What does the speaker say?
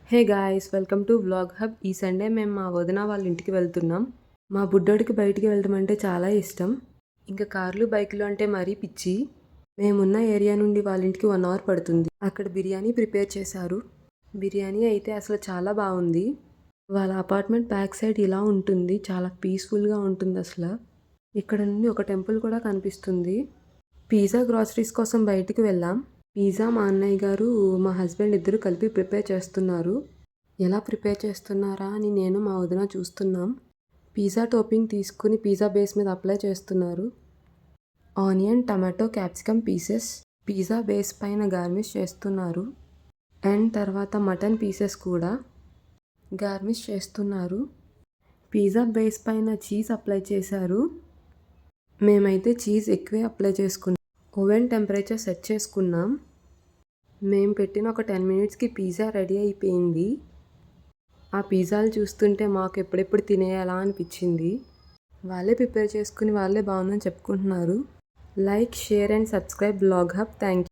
Hey guys, welcome to vlog hub. ఈ Sunday మేము మా వదిన వాళ్ళ ఇంటికి వెళ్తున్నాం. మా బుడ్డోడికి బయటికి వెళ్ళడం అంటే చాలా ఇష్టం. ఇంకా కార్లు బైకులు అంటే మరీ పిచ్చి. మేమున్న ఏరియా నుండి వాళ్ళ ఇంటికి 1 అవర్ పడుతుంది. అక్కడ బిర్యానీ ప్రిపేర్ చేశారు. బిర్యానీ అయితే అసలు చాలా బాగుంది. వాళ్ళ అపార్ట్మెంట్ బ్యాక్ సైడ్ ఇలా ఉంటుంది. చాలా పీస్ఫుల్గా ఉంటుంది అసలు. ఇక్కడ నుండి ఒక టెంపుల్ కూడా కనిపిస్తుంది. పిజ్జా గ్రాసరీస్ కోసం బయటికి వెళ్ళాం. పిజ్జా మా అన్నయ్య గారు, మా హస్బెండ్ ఇద్దరు కలిపి ప్రిపేర్ చేస్తున్నారు. ఎలా ప్రిపేర్ చేస్తున్నారా అని నేను మా వదిన చూస్తున్నాం. పిజ్జా టాపింగ్ తీసుకుని పిజ్జా బేస్ మీద అప్లై చేస్తున్నారు. Onion, tomato, capsicum pieces pizza base పైన గార్నిష్ చేస్తున్నారు. అండ్ తర్వాత మటన్ పీసెస్ కూడా గార్నిష్ చేస్తున్నారు. పిజ్జా బేస్ పైన చీజ్ అప్లై చేశారు. మేమైతే చీజ్ ఎక్కువే అప్లై చేసుకున్నాం. ఓవెన్ టెంపరేచర్ సెట్ చేసుకున్నాం. మేము పెట్టిన ఒక 10 మినిట్స్కి పిజ్జా రెడీ అయిపోయింది. ఆ పిజ్జాలు చూస్తుంటే మాకు ఎప్పుడెప్పుడు తినేయాలా అనిపించింది. వాళ్ళే ప్రిపేర్ చేసుకుని వాళ్ళే బాగుందని చెప్పుకుంటున్నారు. Like, share and subscribe vlog hub. Thank you.